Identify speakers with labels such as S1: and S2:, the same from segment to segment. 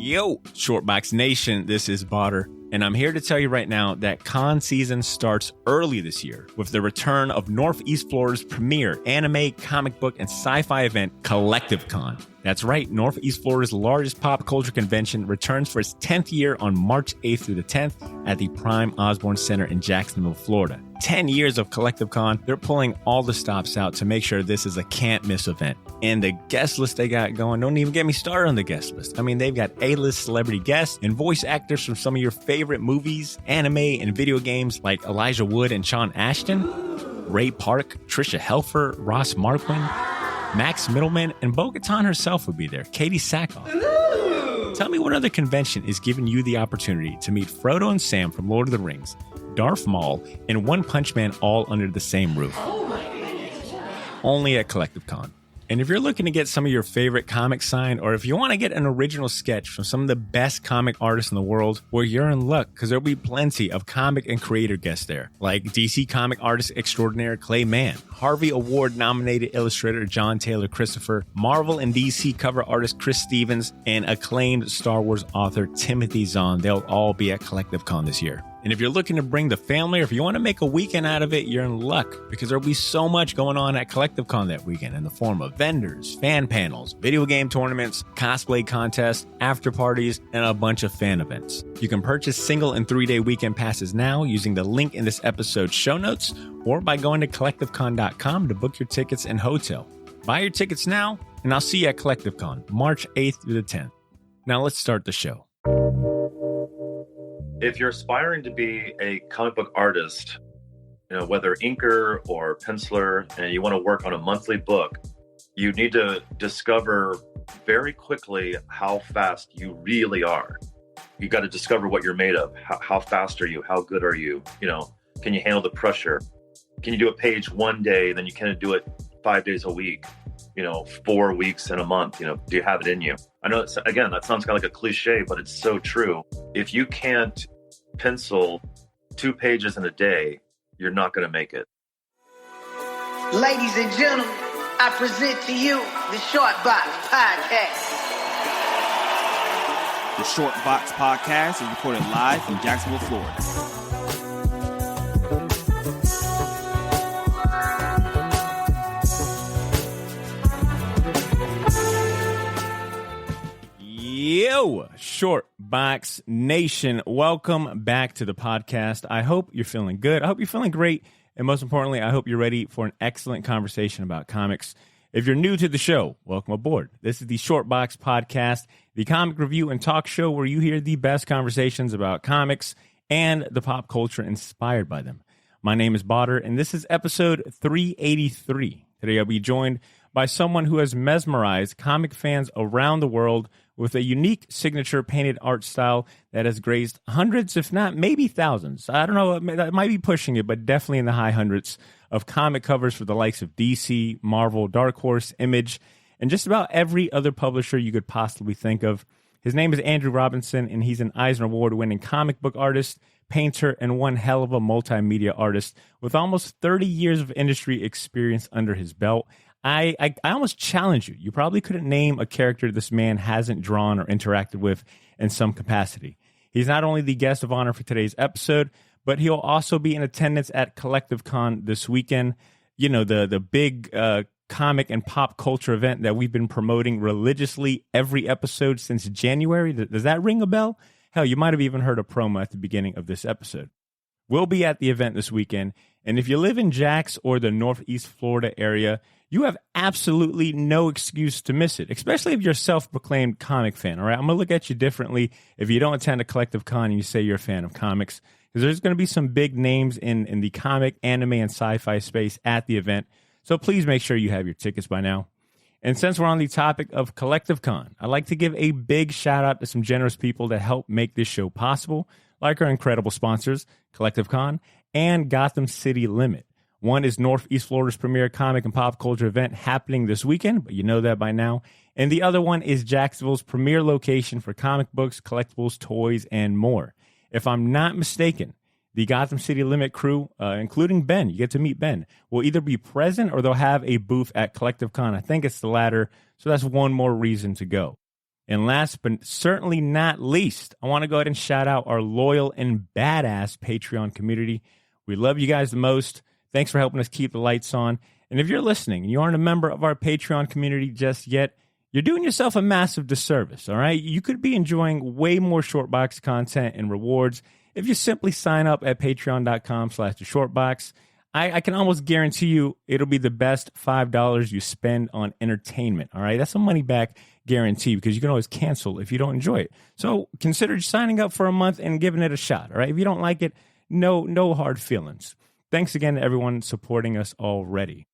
S1: Yo, Shortbox Nation, this is Botter, and I'm here to tell you right now that con season starts early this year with the return of Northeast Florida's premier anime, comic book, and sci-fi event, Collective Con. That's right, Northeast Florida's largest pop culture convention returns for its 10th year on March 8th through the 10th at the Prime Osborne Center in Jacksonville, Florida. 10 years of Collective Con, they're pulling all the stops out to make sure this is a can't-miss event. And the guest list they got going, don't even get me started on the guest list. I mean, they've got A-list celebrity guests and voice actors from some of your favorite movies, anime, and video games like Elijah Wood and Sean Ashton, Ray Park, Trisha Helfer, Ross Marquand, Max Middleman, and Bo-Katan herself will be there, Katie Sackhoff. Tell me what other convention is giving you the opportunity to meet Frodo and Sam from Lord of the Rings, Darth Maul, and One Punch Man all under the same roof. Only at Collective Con. And if you're looking to get some of your favorite comics signed, or if you want to get an original sketch from some of the best comic artists in the world, well, you're in luck, because there'll be plenty of comic and creator guests there, like DC comic artist extraordinaire Clay Mann, Harvey Award-nominated illustrator John Taylor Christopher, Marvel and DC cover artist Chris Stevens, and acclaimed Star Wars author Timothy Zahn. They'll all be at Collective Con this year. And if you're looking to bring the family, or if you want to make a weekend out of it, you're in luck, because there'll be so much going on at Collective Con that weekend in the form of vendors, fan panels, video game tournaments, cosplay contests, after parties, and a bunch of fan events. You can purchase single and 3-day weekend passes now using the link in this episode's show notes, or by going to collectivecon.com to book your tickets and hotel. Buy your tickets now, and I'll see you at Collective Con, March 8th through the 10th. Now let's start the show.
S2: If you're aspiring to be a comic book artist, whether inker or penciler, and you want to work on a monthly book, you need to discover very quickly how fast you really are. You got to discover what you're made of. How fast are you? How good are you? Can you handle the pressure? Can you do a page one day, then you can't do it 5 days a week? 4 weeks in a month, do you have it in you? I know, again, that sounds kind of like a cliche, but it's so true. If you can't pencil 2 pages in a day, you're not going to make it.
S3: Ladies and gentlemen, I present to you the Short Box Podcast.
S4: The Short Box Podcast is recorded live from Jacksonville, Florida.
S1: Yo, Shortbox Nation, welcome back to the podcast. I hope you're feeling good. I hope you're feeling great. And most importantly, I hope you're ready for an excellent conversation about comics. If you're new to the show, welcome aboard. This is the Shortbox Podcast, the comic review and talk show where you hear the best conversations about comics and the pop culture inspired by them. My name is Botter, and this is episode 383. Today I'll be joined by someone who has mesmerized comic fans around the world with a unique signature painted art style that has graced hundreds, if not maybe thousands. I don't know, that might be pushing it, but definitely in the high hundreds of comic covers for the likes of DC, Marvel, Dark Horse, Image, and just about every other publisher you could possibly think of. His name is Andrew Robinson, and he's an Eisner Award-winning comic book artist, painter, and one hell of a multimedia artist with almost 30 years of industry experience under his belt. I almost challenge you. You probably couldn't name a character this man hasn't drawn or interacted with in some capacity. He's not only the guest of honor for today's episode, but he'll also be in attendance at Collective Con this weekend. The big comic and pop culture event that we've been promoting religiously every episode since January. Does that ring a bell? Hell, you might have even heard a promo at the beginning of this episode. We'll be at the event this weekend, and if you live in Jax or the Northeast Florida area, you have absolutely no excuse to miss it, especially if you're a self-proclaimed comic fan, all right? I'm going to look at you differently if you don't attend a Collective Con and you say you're a fan of comics, because there's going to be some big names in the comic, anime, and sci-fi space at the event, so please make sure you have your tickets by now. And since we're on the topic of Collective Con, I'd like to give a big shout-out to some generous people that help make this show possible, like our incredible sponsors, Collective Con and Gotham City Limit. One is Northeast Florida's premier comic and pop culture event happening this weekend, but you know that by now. And the other one is Jacksonville's premier location for comic books, collectibles, toys, and more. If I'm not mistaken, the Gotham City Limit crew, including Ben, you get to meet Ben, will either be present or they'll have a booth at Collective Con. I think it's the latter, so that's one more reason to go. And last but certainly not least, I want to go ahead and shout out our loyal and badass Patreon community. We love you guys the most. Thanks for helping us keep the lights on. And if you're listening and you aren't a member of our Patreon community just yet, you're doing yourself a massive disservice, all right? You could be enjoying way more Shortbox content and rewards if you simply sign up at patreon.com/theshortbox. I can almost guarantee you it'll be the best $5 you spend on entertainment, all right? That's a money-back guarantee because you can always cancel if you don't enjoy it. So consider signing up for a month and giving it a shot, all right? If you don't like it, no hard feelings. Thanks again to everyone supporting us already.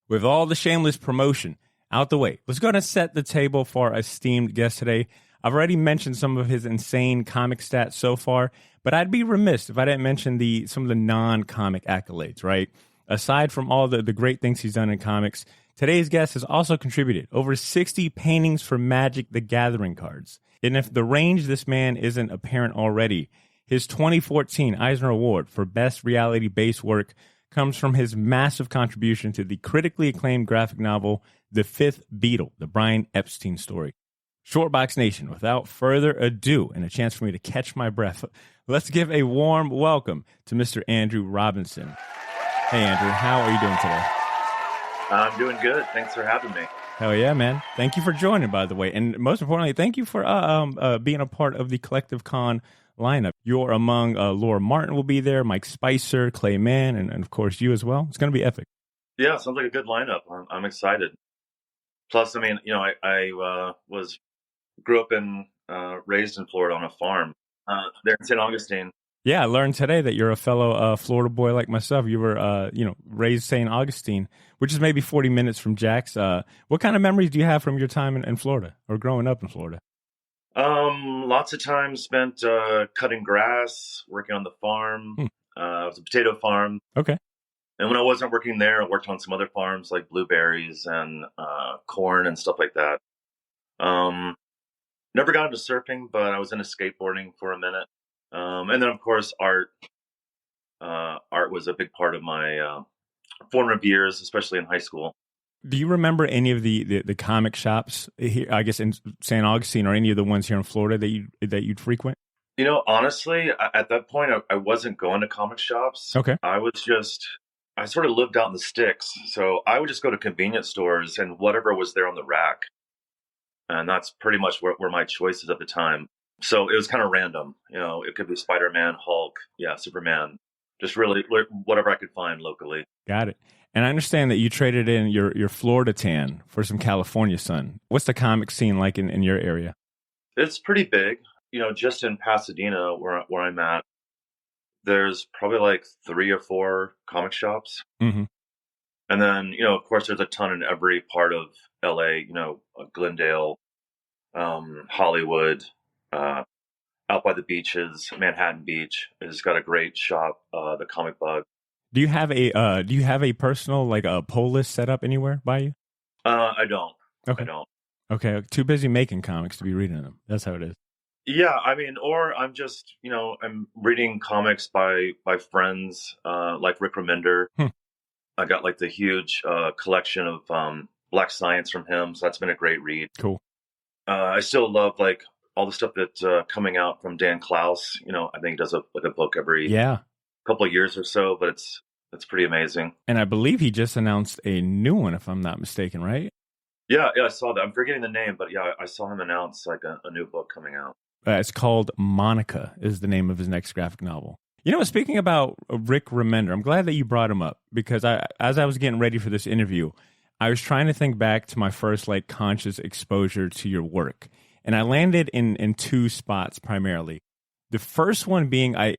S1: With all the shameless promotion out the way, let's go ahead and set the table for our esteemed guest today. I've already mentioned some of his insane comic stats so far, but I'd be remiss if I didn't mention some of the non-comic accolades, right? Aside from all the great things he's done in comics, today's guest has also contributed over 60 paintings for Magic the Gathering cards. And if the range this man isn't apparent already, his 2014 Eisner Award for Best Reality-Based Work comes from his massive contribution to the critically acclaimed graphic novel, The Fifth Beatle, the Brian Epstein Story. Shortbox Nation, without further ado, and a chance for me to catch my breath, let's give a warm welcome to Mr. Andrew Robinson. Hey, Andrew, how are you doing today?
S2: I'm doing good. Thanks for having me.
S1: Hell yeah, man. Thank you for joining, by the way. And most importantly, thank you for being a part of the Collective Con lineup. You're among Laura Martin will be there, Mike Spicer, Clay Mann, and of course you as well. It's going to be epic.
S2: Yeah, sounds like a good lineup. I'm excited. Plus, I mean, I grew up raised in Florida on a farm there in St. Augustine.
S1: Yeah, I learned today that you're a fellow Florida boy like myself. You were, raised St. Augustine, which is maybe 40 minutes from Jax. What kind of memories do you have from your time in Florida or growing up in Florida?
S2: Lots of time spent cutting grass, working on the farm. It was a potato farm.
S1: Okay.
S2: And when I wasn't working there, I worked on some other farms like blueberries and corn and stuff like that. Never got into surfing, but I was into skateboarding for a minute. And then, of course, art. Art was a big part of my formative years, especially in high school.
S1: Do you remember any of the comic shops here, I guess in St. Augustine, or any of the ones here in Florida that you'd frequent?
S2: Honestly, at that point, I wasn't going to comic shops.
S1: Okay.
S2: I sort of lived out in the sticks. So I would just go to convenience stores and whatever was there on the rack. And that's pretty much where my choices at the time. So it was kind of random. It could be Spider-Man, Hulk, Superman. Just really whatever I could find locally. Got it.
S1: And I understand that you traded in your Florida tan for some California sun. What's the comic scene like in your area?
S2: It's pretty big. Just in Pasadena, where I'm at, there's probably like 3 or 4 comic shops.
S1: Mm-hmm.
S2: And then, of course, there's a ton in every part of LA, Glendale, Hollywood, out by the beaches. Manhattan Beach has got a great shop, the Comic Bug.
S1: Do you have a personal like a pull list set up anywhere by you?
S2: I don't.
S1: Okay.
S2: I don't.
S1: Okay. Too busy making comics to be reading them. That's how it is.
S2: Yeah, I mean, or I'm just, I'm reading comics by friends like Rick Remender. I got like the huge collection of Black Science from him, so that's been a great read.
S1: Cool.
S2: I still love like all the stuff that's coming out from Dan Klaus. I think he does a book every couple of years or so, but it's pretty amazing.
S1: And I believe he just announced a new one, if I'm not mistaken, right?
S2: Yeah, I saw that. I'm forgetting the name, but yeah, I saw him announce like a new book coming out.
S1: It's called Monica is the name of his next graphic novel. Speaking about Rick Remender, I'm glad that you brought him up because as I was getting ready for this interview, I was trying to think back to my first like conscious exposure to your work. And I landed in 2 spots primarily. The first one being I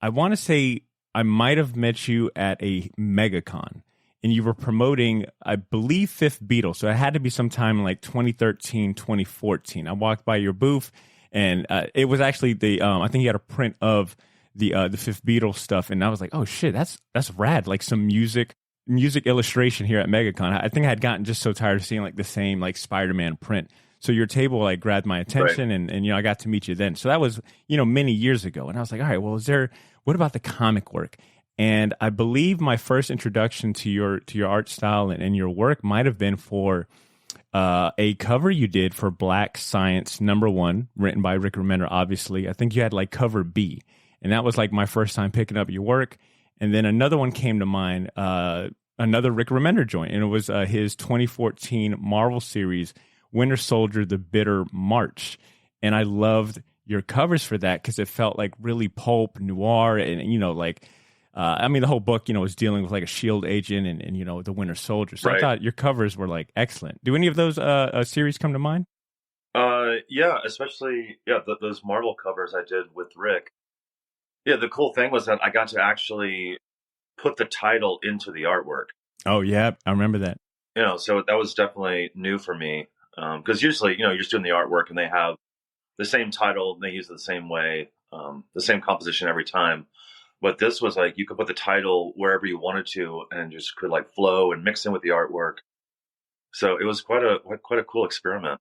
S1: want to say I might have met you at a MegaCon and you were promoting, I believe, Fifth Beatle. So it had to be sometime in like 2013, 2014. I walked by your booth and it was actually I think you had a print of the Fifth Beatle stuff. And I was like, oh shit, that's rad. Like some music illustration here at MegaCon. I think I had gotten just so tired of seeing like the same like Spider-Man print. So your table like grabbed my attention right. and I got to meet you then. So that was, many years ago. And I was like, all right, well, what about the comic work? And I believe my first introduction to your art style and your work might have been for a cover you did for Black Science #1, written by Rick Remender, obviously. I think you had like cover B, and that was like my first time picking up your work. And then another one came to mind, another Rick Remender joint, and it was his 2014 Marvel series, Winter Soldier: The Bitter March. And I loved your covers for that because it felt like really pulp noir, and like I mean, the whole book, was dealing with like a shield agent and the Winter Soldier. So I thought your covers were like excellent. Do any of those series come to mind?
S2: Yeah, especially those Marvel covers I did with Rick. Yeah, the cool thing was that I got to actually put the title into the artwork.
S1: Oh yeah, I remember that.
S2: So that was definitely new for me because usually you're just doing the artwork and they have the same title and they use it the same way, the same composition every time. But this was like you could put the title wherever you wanted to, and just could like flow and mix in with the artwork. So it was quite a cool experiment.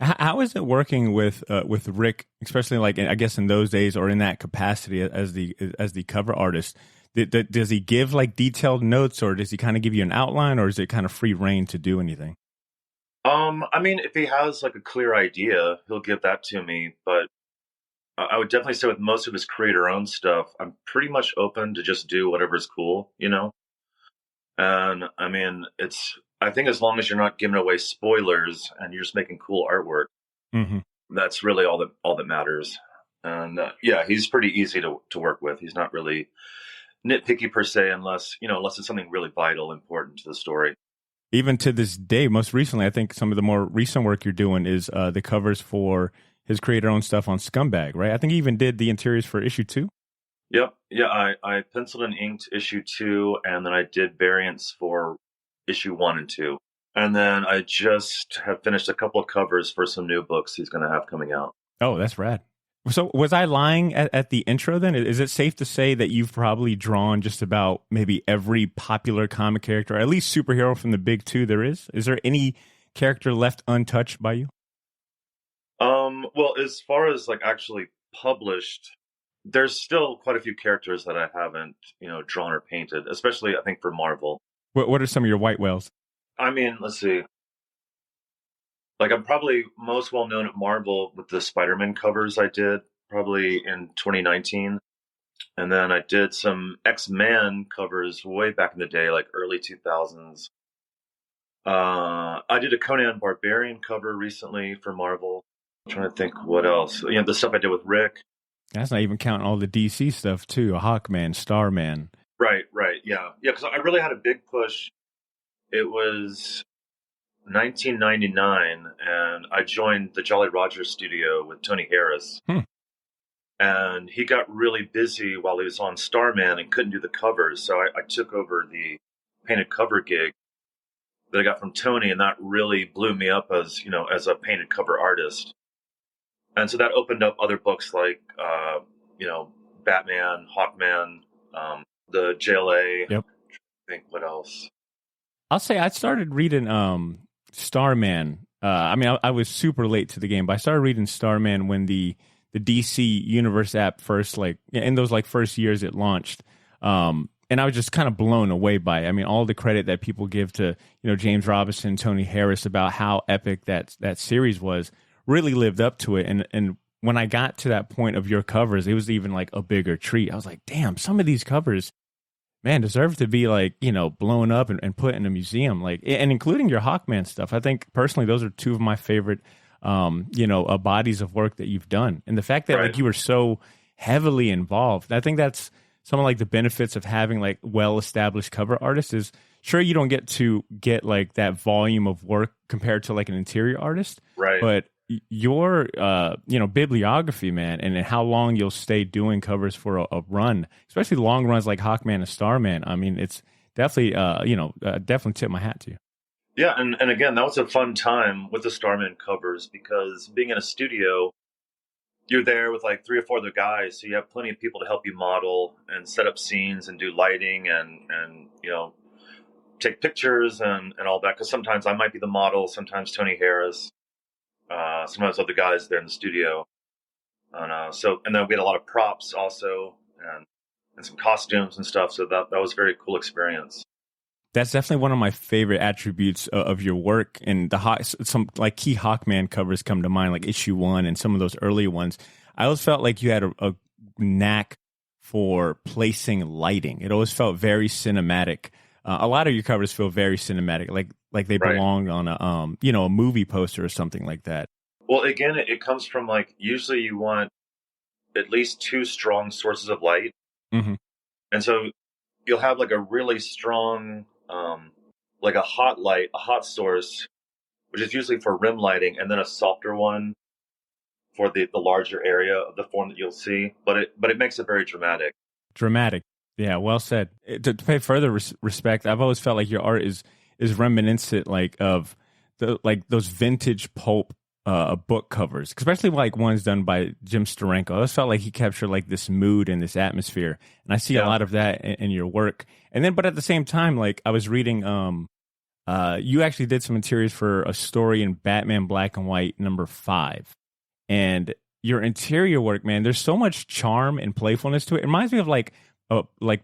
S1: How is it working with Rick, especially like I guess in those days or in that capacity as the cover artist? Does he give like detailed notes, or does he kind of give you an outline, or is it kind of free reign to do anything?
S2: I mean, if he has like a clear idea, he'll give that to me. But I would definitely say with most of his creator-owned stuff, I'm pretty much open to just do whatever's cool, And I mean, I think as long as you're not giving away spoilers and you're just making cool artwork, that's really all that matters. And he's pretty easy to work with. He's not really nitpicky per se, unless it's something really vital, important to the story.
S1: Even to this day, most recently, I think some of the more recent work you're doing is the covers for his creator-owned stuff on Scumbag, right? I think he even did the interiors for issue 2.
S2: Yep. Yeah, I penciled and inked issue 2, and then I did variants for issue 1 and 2. And then I just have finished a couple of covers for some new books he's going to have coming out.
S1: Oh, that's rad. So was I lying at the intro then? Is it safe to say that you've probably drawn just about maybe every popular comic character, or at least superhero from the big two there is? Is there any character left untouched by you?
S2: Well, as far as like actually published, there's still quite a few characters that I haven't, drawn or painted, especially I think for Marvel.
S1: What are some of your white whales?
S2: I mean, let's see. Like I'm probably most well known at Marvel with the Spider-Man covers I did probably in 2019. And then I did some X-Men covers way back in the day, like early 2000s. I did a Conan Barbarian cover recently for Marvel. I'm trying to think what else. The stuff I did with Rick. That's
S1: not even counting all the DC stuff too. Hawkman, Starman.
S2: Right. Yeah, because I really had a big push. It was 1999, and I joined the Jolly Roger studio with Tony Harris. And he got really busy while he was on Starman and couldn't do the covers. So I took over the painted cover gig that I got from Tony, and that really blew me up as a painted cover artist. And so that opened up other books like, Batman, Hawkman, the JLA.
S1: Yep.
S2: I think what else?
S1: I'll say I started reading Starman. I was super late to the game, but I started reading Starman when the DC Universe app first, in those first years it launched. And I was just kind of blown away by it. I mean, all the credit that people give to, James Robinson, Tony Harris about how epic that series was really lived up to it. And when I got to that point of your covers, it was even a bigger treat. I was like, damn, some of these covers, man, deserve to be blown up and put in a museum, and including your Hawkman stuff. I think personally, those are two of my favorite, bodies of work that you've done. And the fact that you were so heavily involved, I think that's some of the benefits of having well-established cover artists is, sure, you don't get to get that volume of work compared to an interior artist,
S2: right?
S1: But your bibliography, man, and how long you'll stay doing covers for a run, especially long runs like Hawkman and Starman. I mean, it's definitely definitely tip my hat to you.
S2: Yeah, and again, that was a fun time with the Starman covers because being in a studio, you're there with 3 or 4 other guys, so you have plenty of people to help you model and set up scenes and do lighting and take pictures and all that. Because sometimes I might be the model, sometimes Tony Harris, sometimes other guys there in the studio, and then we had a lot of props also and some costumes and stuff. So that was a very cool experience.
S1: That's definitely one of my favorite attributes of your work. And some like key Hawkman covers come to mind, like issue 1 and some of those earlier ones. I always felt like you had a knack for placing lighting. It always felt very cinematic. A lot of your covers feel very cinematic, like they
S2: Right.
S1: belonged on a movie poster or something like that.
S2: Well, again, it comes from like usually you want at least 2 strong sources of light,
S1: Mm-hmm.
S2: and so you'll have like a really strong, like a hot light, a hot source, which is usually for rim lighting, and then a softer one for the larger area of the form that you'll see. But it makes it very dramatic.
S1: Dramatic. Yeah, well said. To pay further respect, I've always felt like your art is reminiscent like of those vintage pulp book covers, especially like ones done by Jim Steranko. I always felt like he captured like this mood and this atmosphere, and I see a lot of that in your work. And then, but at the same time, like I was reading, you actually did some interiors for a story in Batman Black and White #5, and your interior work, man, there's so much charm and playfulness to it. It reminds me of like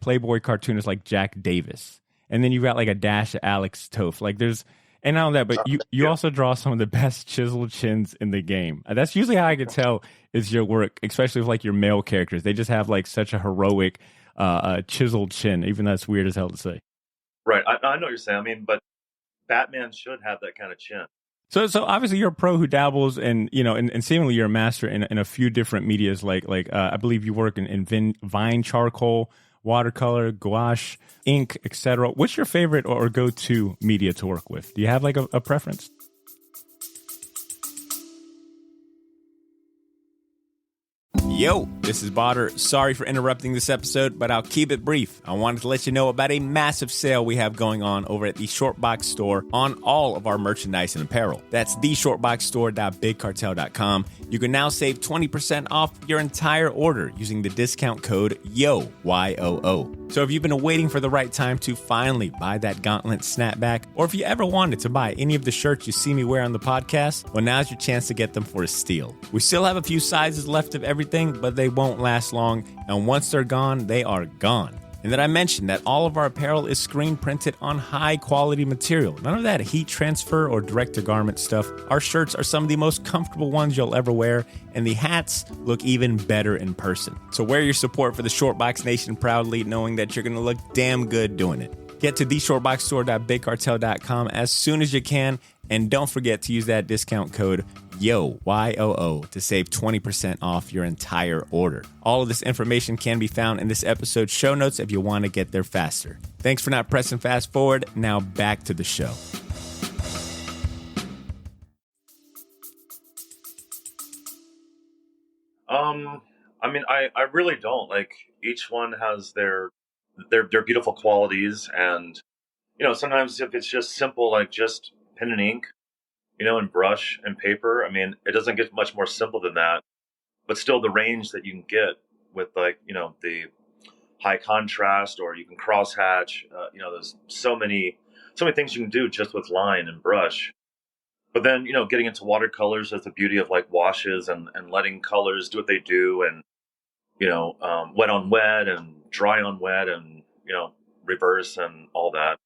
S1: Playboy cartoonists like Jack Davis, and then you got like a dash of Alex Toth. Like there's, and not only that, but you also draw some of the best chiseled chins in the game. That's usually how I could tell is your work, especially with like your male characters. They just have like such a heroic chiseled chin, even though that's weird as hell to say.
S2: Right. I know what you're saying. I mean, but Batman should have that kind of chin.
S1: So obviously you're a pro who dabbles in, and seemingly you're a master in a few different medias. Like I believe you work in vine charcoal, watercolor, gouache, ink, etc. What's your favorite or go-to media to work with? Do you have like a preference? Yo, this is Botter. Sorry for interrupting this episode, but I'll keep it brief. I wanted to let you know about a massive sale we have going on over at the Shortbox store on all of our merchandise and apparel. That's theshortboxstore.bigcartel.com. You can now save 20% off your entire order using the discount code YOO, Y-O-O. So if you've been waiting for the right time to finally buy that gauntlet snapback, or if you ever wanted to buy any of the shirts you see me wear on the podcast, well, now's your chance to get them for a steal. We still have a few sizes left of everything, but they won't last long, and once they're gone, they are gone. And then I mentioned that all of our apparel is screen printed on high quality material. None of that heat transfer or direct to garment stuff. Our shirts are some of the most comfortable ones you'll ever wear, and the hats look even better in person. So wear your support for the Shortbox Nation proudly, knowing that you're going to look damn good doing it. Get to theshortboxstore.bigcartel.com as soon as you can, and don't forget to use that discount code YOO, Y-O-O, to save 20% off your entire order. All of this information can be found in this episode's show notes if you want to get there faster. Thanks for not pressing fast forward. Now back to the show.
S2: I mean, I really don't. Like, each one has their beautiful qualities, and sometimes if it's just simple, like just pen and ink, and brush and paper, I mean, it doesn't get much more simple than that. But still, the range that you can get with the high contrast, or you can crosshatch, there's so many things you can do just with line and brush. But then, getting into watercolors, there's the beauty of like washes and letting colors do what they do, and wet on wet and dry on wet, and reverse and all that.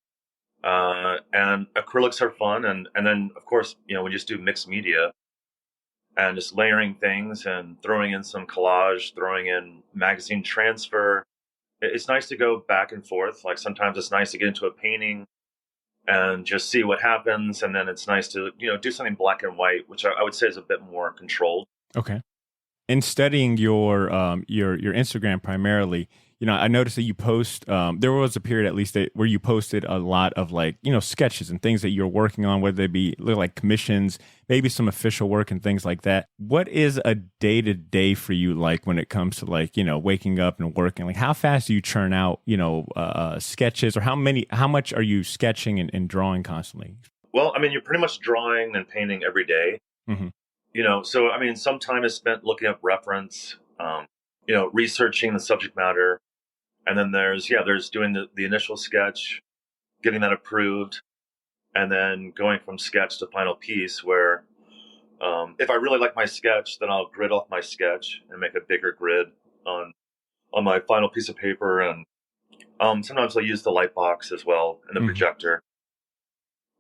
S2: And acrylics are fun, and then of course we just do mixed media and just layering things and throwing in some collage, throwing in magazine transfer. It's nice to go back and forth. Like sometimes it's nice to get into a painting and just see what happens, and then it's nice to do something black and white, which I would say is a bit more controlled.
S1: Okay. In studying your Instagram primarily, I noticed that you post, there was a period at least where you posted a lot of like, sketches and things that you're working on, whether they be like commissions, maybe some official work and things like that. What is a day-to-day for you like when it comes to like, waking up and working? Like how fast do you churn out, sketches, or how much are you sketching and drawing constantly?
S2: Well, I mean, you're pretty much drawing and painting every day.
S1: Mm-hmm.
S2: So, I mean, some time is spent looking up reference, researching the subject matter. And then there's doing the initial sketch, getting that approved, and then going from sketch to final piece where if I really like my sketch, then I'll grid off my sketch and make a bigger grid on my final piece of paper. And Sometimes I'll use the light box as well and the projector.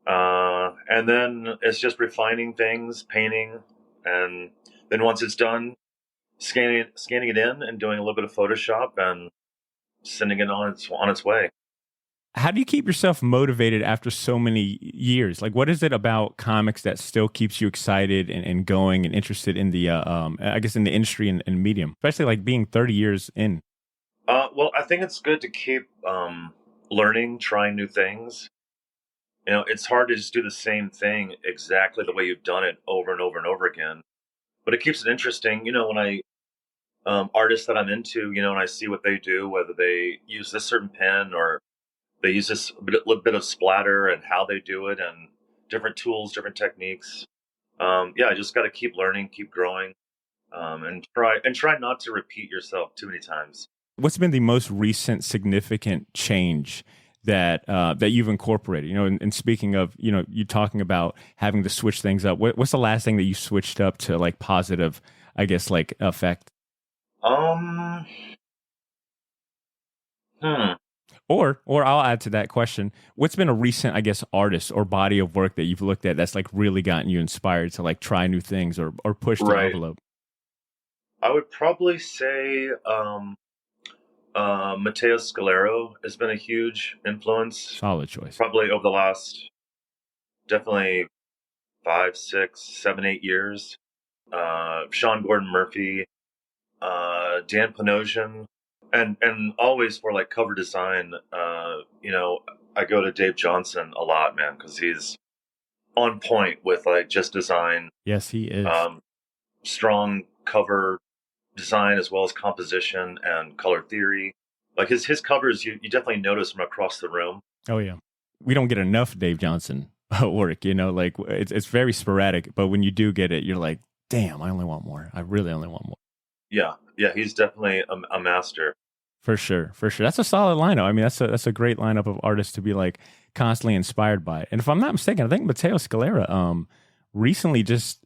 S2: And then it's just refining things, painting, and then once it's done, scanning it in and doing a little bit of Photoshop and sending it on its way.
S1: How do you keep yourself motivated after so many years? Like, what is it about comics that still keeps you excited and going and interested in the, I guess, in the industry and medium, especially like being 30 years in?
S2: Well, I think it's good to keep learning, trying new things. You know, it's hard to just do the same thing exactly the way you've done it over and over and over again. But it keeps it interesting. You know, when I artists that I'm into, you know, and I see what they do, whether they use this certain pen or they use this little bit of splatter and how they do it and different tools, different techniques. Yeah, I just got to keep learning, keep growing, and try not to repeat yourself too many times.
S1: What's been the most recent significant change that that you've incorporated? You know, and speaking of, you know, you talking about having to switch things up. What's the last thing that you switched up to like positive, I guess, like effect? Or I'll add to that question. What's been a recent, I guess, artist or body of work that you've looked at that's like really gotten you inspired to like try new things or push the envelope?
S2: I would probably say Matteo Scalero has been a huge influence.
S1: Solid choice. Probably
S2: over the last definitely 5, 6, 7, 8 years. Sean Gordon Murphy, Dan Panosian, and always for like cover design. You know, I go to Dave Johnson a lot, man, because he's on point with like just design.
S1: Yes, he is.
S2: Strong cover design as well as composition and color theory. Like his covers, you definitely notice from across the room.
S1: Oh yeah, we don't get enough Dave Johnson work. You know, like it's very sporadic, but when you do get it, you're like, damn, I only want more. I really only want more.
S2: Yeah, he's definitely a master.
S1: For sure. That's a solid lineup. I mean, that's a great lineup of artists to be like constantly inspired by. And if I'm not mistaken, I think Matteo Scalera recently just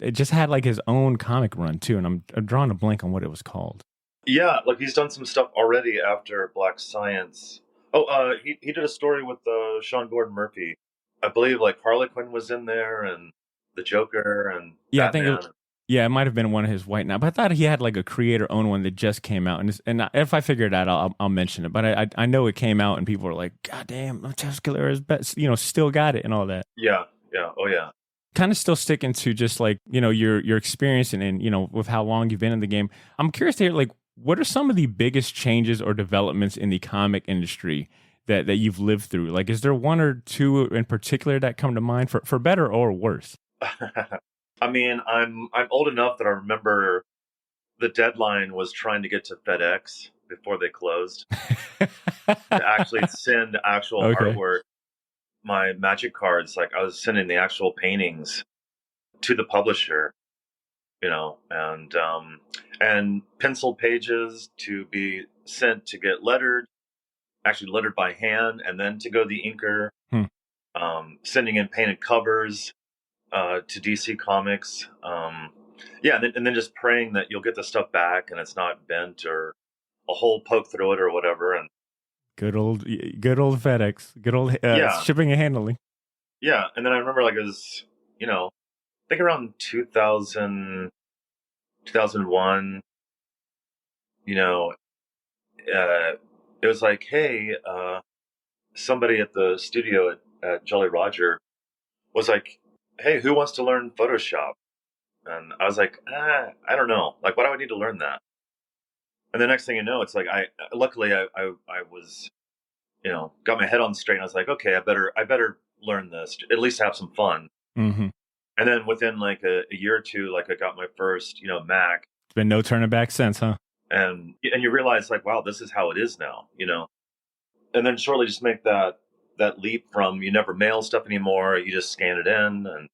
S1: it just had like his own comic run too, and I'm drawing a blank on what it was called.
S2: Yeah, like he's done some stuff already after Black Science. Oh, he did a story with Sean Gordon Murphy. I believe like Harlequin was in there and the Joker and
S1: yeah,
S2: Batman.
S1: I think it might have been one of his White Knight, but I thought he had like a creator-owned one that just came out, and if I figure it out, I'll mention it. But I know it came out, and people were like, "God damn, Matteo Scalera's best," you know, still got it and all that.
S2: Yeah, oh yeah.
S1: Kind of still sticking to just like, you know, your experience and you know, with how long you've been in the game. I'm curious to hear like, what are some of the biggest changes or developments in the comic industry that you've lived through? Like, is there one or two in particular that come to mind for better or worse?
S2: I mean, I'm old enough that I remember the deadline was trying to get to FedEx before they closed to actually send actual artwork. My magic cards, like I was sending the actual paintings to the publisher, you know, and pencil pages to be sent to get lettered, actually lettered by hand, and then to go to the inker, sending in painted covers to DC Comics. Yeah, and then just praying that you'll get the stuff back and it's not bent or a hole poked through it or whatever. And good old
S1: FedEx, good old shipping and handling.
S2: Yeah, and then I remember like it was, you know, I think around 2000, 2001, you know, it was like, hey, somebody at the studio at Jolly Roger was like, hey, who wants to learn Photoshop? And I was like, I don't know. Like, why do I need to learn that? And the next thing you know, it's like luckily I was, you know, got my head on straight. And I was like, okay, I better learn this, at least have some fun.
S1: Mm-hmm.
S2: And then within like a year or two, like I got my first, you know, Mac.
S1: It's been no turning back since, huh?
S2: And you realize like, wow, this is how it is now, you know. And then shortly just make that leap from you never mail stuff anymore. You just scan it in and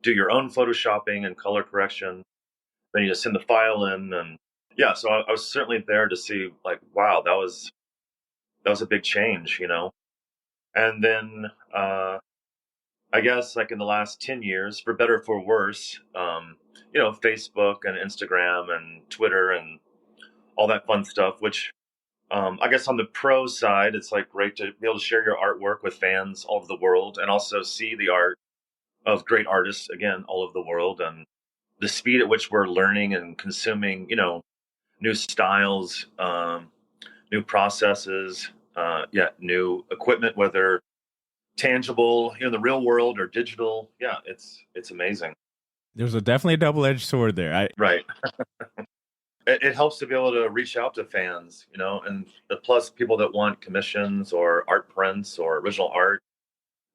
S2: do your own photoshopping and color correction. Then you just send the file in, and yeah. So I was certainly there to see like, wow, that was a big change, you know. And then I guess like in the last 10 years, for better or for worse, you know, Facebook and Instagram and Twitter and all that fun stuff, which I guess on the pro side, it's like great to be able to share your artwork with fans all over the world and also see the art of great artists, again, all over the world, and the speed at which we're learning and consuming, new styles, new processes, new equipment, whether tangible, in the real world or digital. Yeah, it's amazing.
S1: There's definitely a double-edged sword there.
S2: Right. It helps to be able to reach out to fans, and plus people that want commissions or art prints or original art.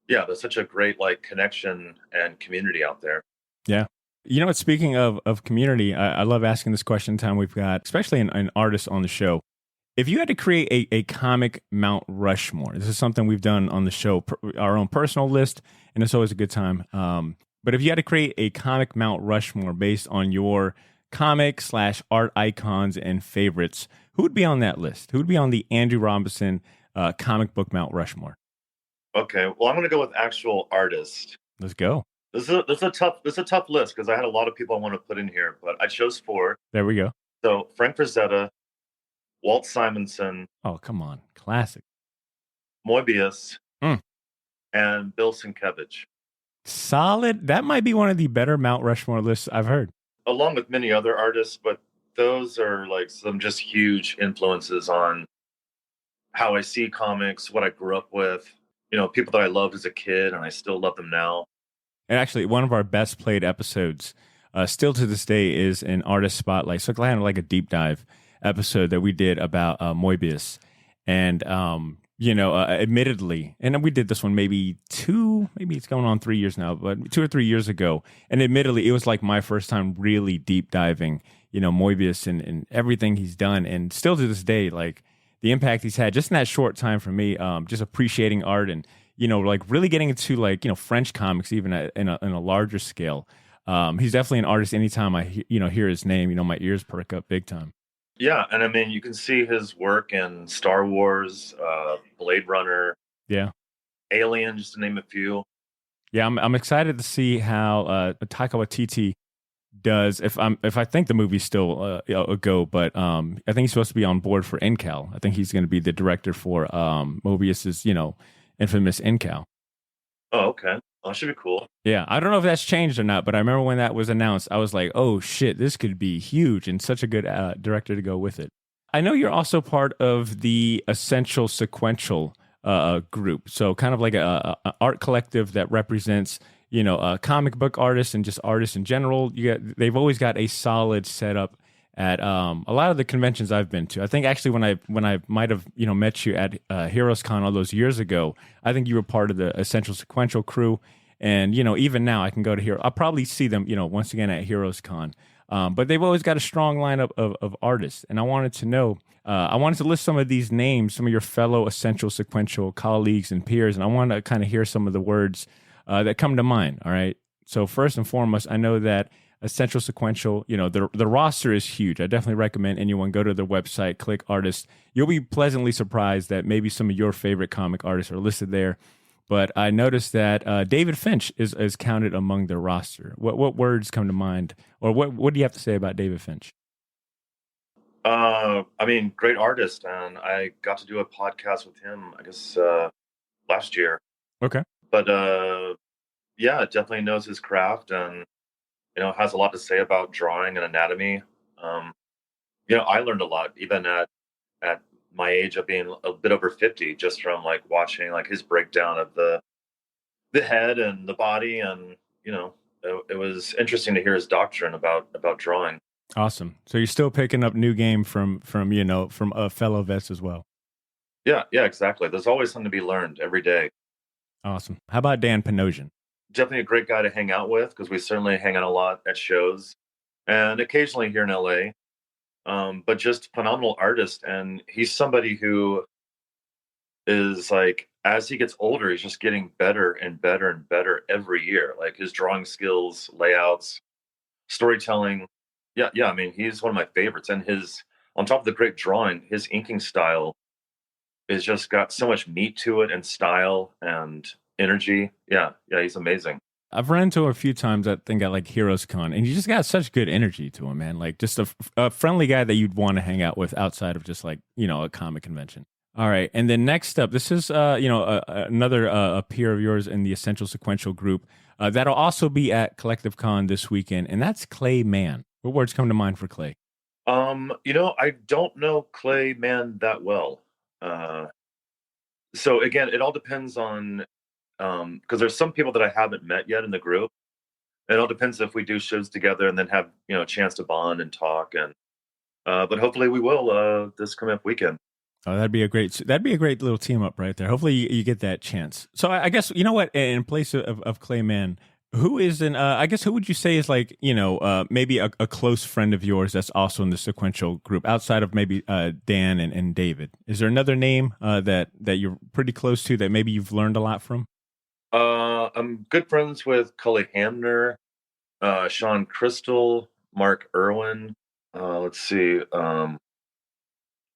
S2: Yeah, there's such a great connection and community out there.
S1: Yeah. You know what? Speaking of community, I love asking this question anytime we've got, especially an artist on the show. If you had to create a comic Mount Rushmore, this is something we've done on the show, our own personal list, and it's always a good time. But if you had to create a comic Mount Rushmore based on your comic/art icons and favorites, who would be on that list? Who would be on the Andrew Robinson comic book Mount Rushmore?
S2: Okay, well, I'm going to go with actual artist.
S1: Let's go.
S2: This is a tough list because I had a lot of people I want to put in here, but I chose 4.
S1: There we go.
S2: So Frank Frazetta, Walt Simonson.
S1: Oh, come on. Classic.
S2: Moebius, and Bill Sienkiewicz.
S1: Solid. That might be one of the better Mount Rushmore lists I've heard.
S2: Along with many other artists, but those are some just huge influences on how I see comics, what I grew up with, people that I loved as a kid and I still love them now.
S1: And actually, one of our best played episodes, still to this day, is an artist spotlight. So kind of like a deep dive episode that we did about Moebius. And, admittedly, and we did this one maybe it's going on 3 years now, but 2 or 3 years ago. And admittedly, it was like my first time really deep diving, Moebius and everything he's done. And still to this day, the impact he's had just in that short time for me, just appreciating art and, really getting into French comics, even in a larger scale. He's definitely an artist. Anytime I hear his name, my ears perk up big time.
S2: Yeah, and I mean, you can see his work in Star Wars, Blade Runner,
S1: yeah,
S2: Alien, just to name a few.
S1: Yeah, I'm excited to see how Taika Waititi does. If I think the movie's still a go, but I think he's supposed to be on board for NCAL. I think he's going to be the director for Moebius's infamous NCAL.
S2: Oh, okay. Oh, that should be cool.
S1: Yeah, I don't know if that's changed or not, but I remember when that was announced, I was like, oh shit, this could be huge and such a good director to go with it. I know you're also part of the Essential Sequential group, so kind of like a art collective that represents, comic book artists and just artists in general. They've always got a solid setup at a lot of the conventions I've been to. I think actually when I might have met you at Heroes Con all those years ago, I think you were part of the Essential Sequential crew. And even now I can go to Hero. I'll probably see them once again at Heroes Con. But they've always got a strong lineup of artists. And I wanted to know, I wanted to list some of these names, some of your fellow Essential Sequential colleagues and peers, and I want to kind of hear some of the words that come to mind. All right. So first and foremost, I know that Essential Sequential, the roster is huge. I definitely recommend anyone go to their website, click artists. You'll be pleasantly surprised that maybe some of your favorite comic artists are listed there. But I noticed that David Finch is counted among the roster. What words come to mind, or what do you have to say about David Finch?
S2: I mean, great artist, and I got to do a podcast with him, I guess, last year.
S1: Okay.
S2: But yeah, definitely knows his craft, and has a lot to say about drawing and anatomy. I learned a lot, even at my age of being a bit over 50, just from watching his breakdown of the head and the body, and it was interesting to hear his doctrine about drawing.
S1: Awesome. So you're still picking up new game from fellow vets as well.
S2: Yeah, exactly. There's always something to be learned every day.
S1: Awesome. How about Dan Panosian?
S2: Definitely a great guy to hang out with, because we certainly hang out a lot at shows and occasionally here in LA. But just phenomenal artist, and he's somebody who is as he gets older, he's just getting better and better and better every year. His drawing skills, layouts, storytelling. Yeah. I mean, he's one of my favorites, and on top of the great drawing, his inking style is just got so much meat to it, and style and energy. Yeah, he's amazing.
S1: I've run into him a few times, I think, at like Heroes Con, and he just got such good energy to him, man. Like just a friendly guy that you'd want to hang out with outside of just like, a comic convention. All right. And then next up, this is, another a peer of yours in the Essential Sequential group that'll also be at Collective Con this weekend, and that's Clay Mann. What words come to mind for Clay?
S2: I don't know Clay Mann that well. So again, it all depends on, because there's some people that I haven't met yet in the group. It all depends if we do shows together and then have, a chance to bond and talk. And but hopefully we will this coming up weekend.
S1: Oh, that'd be a great little team up right there. Hopefully you get that chance. So I guess, you know what, in place of Clay Mann, who is who would you say is like, maybe a close friend of yours that's also in the sequential group outside of maybe Dan and David? Is there another name that you're pretty close to that maybe you've learned a lot from?
S2: I'm good friends with Cully Hamner, Sean Crystal, Mark Irwin. Let's see,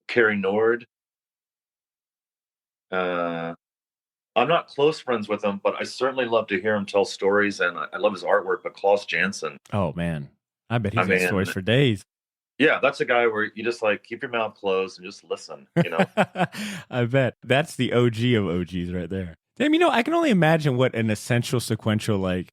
S2: Carrie Nord. I'm not close friends with him, but I certainly love to hear him tell stories, and I love his artwork. But Klaus Janson.
S1: Oh man, I bet he's got stories for days.
S2: Yeah, that's a guy where you just like keep your mouth closed and just listen.
S1: I bet that's the OG of OGs right there. Damn, I can only imagine what an Essential Sequential like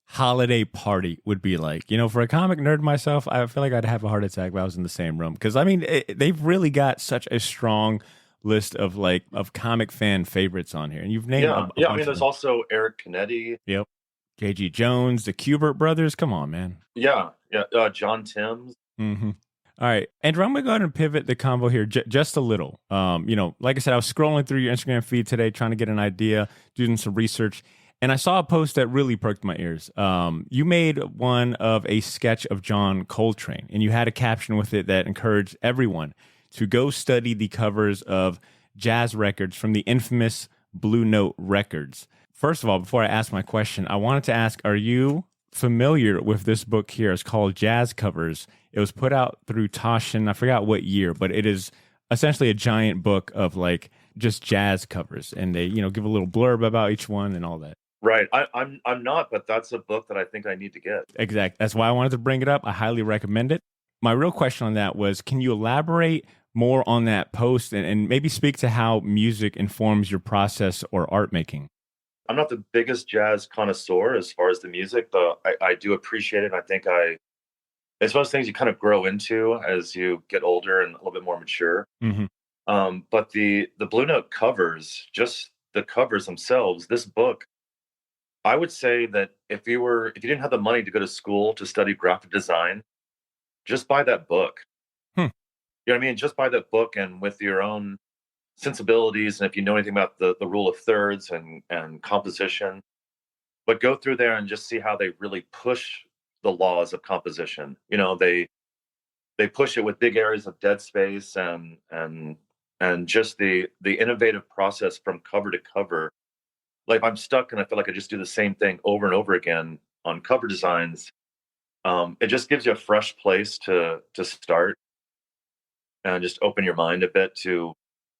S1: holiday party would be like. For a comic nerd myself, I feel like I'd have a heart attack if I was in the same room, because I mean they've really got such a strong list of comic fan favorites on here, and you've named a
S2: I mean, there's also Eric Canetti.
S1: Yep. J.G. Jones, the Kubert brothers. Come on, man.
S2: Yeah. John Timms.
S1: Mm-hmm. All right, Andrew, I'm going to go ahead and pivot the convo here just a little. Like I said, I was scrolling through your Instagram feed today trying to get an idea, doing some research, and I saw a post that really perked my ears. You made one of a sketch of John Coltrane, and you had a caption with it that encouraged everyone to go study the covers of jazz records from the infamous Blue Note records. First of all, before I ask my question, I wanted to ask, are you familiar with this book here? It's called Jazz Covers. It was put out through Taschen. I forgot what year, but it is essentially a giant book of like just jazz covers, and they give a little blurb about each one and all that.
S2: Right. I'm not, but that's a book that I think I need to get.
S1: Exactly. That's why I wanted to bring it up. I highly recommend it. My real question on that was, can you elaborate more on that post and maybe speak to how music informs your process or art making?
S2: I'm not the biggest jazz connoisseur as far as the music, but I do appreciate it. I think it's one of those things you kind of grow into as you get older and a little bit more mature.
S1: Mm-hmm.
S2: But the Blue Note covers, just the covers themselves, this book, I would say that if you didn't have the money to go to school to study graphic design, just buy that book. You know what I mean? Just buy that book, and with your own sensibilities, and if you know anything about the rule of thirds and composition, but go through there and just see how they really push the laws of composition. They push it with big areas of dead space and just the innovative process from cover to cover. Like, I'm stuck and I feel like I just do the same thing over and over again on cover designs. It just gives you a fresh place to start and just open your mind a bit to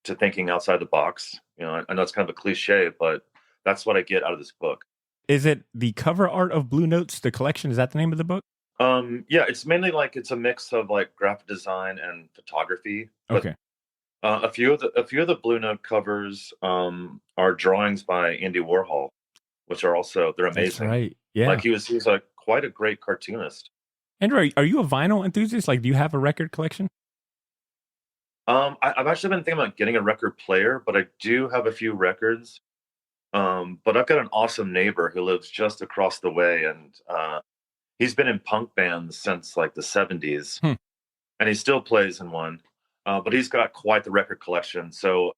S2: thinking outside the box. I know it's kind of a cliche, but that's what I get out of this book.
S1: Is it the cover art of Blue Notes, the collection? Is that the name of the book?
S2: Yeah, it's mainly it's a mix of like graphic design and photography.
S1: Okay.
S2: A few of the Blue Note covers are drawings by Andy Warhol, which are they're amazing.
S1: That's right. Yeah.
S2: Like he was quite a great cartoonist.
S1: Andrew, are you a vinyl enthusiast? Like, do you have a record collection?
S2: I've actually been thinking about getting a record player, but I do have a few records. But I've got an awesome neighbor who lives just across the way, and he's been in punk bands since like the 70s, and he still plays in one. But he's got quite the record collection. So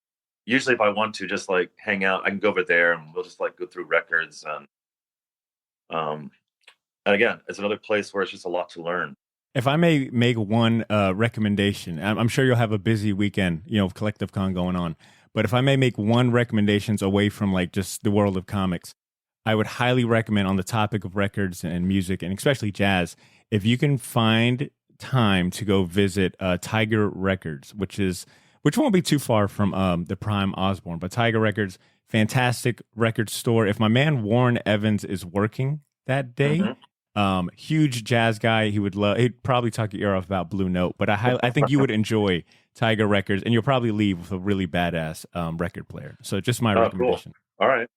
S2: usually if I want to just like hang out, I can go over there and we'll just like go through records. And again, it's another place where it's just a lot to learn.
S1: If I may make one recommendation, I'm sure you'll have a busy weekend, Collective Con going on. But if I may make one recommendations away from like just the world of comics, I would highly recommend, on the topic of records and music, and especially jazz, if you can find time to go visit Tiger Records, which won't be too far from the Prime Osborne, but Tiger Records, fantastic record store. If my man Warren Evans is working that day. Huge jazz guy. He'd probably talk your ear off about Blue Note, but I think you would enjoy Tiger Records, and you'll probably leave with a really badass record player. So just my recommendation.
S2: Cool. All right.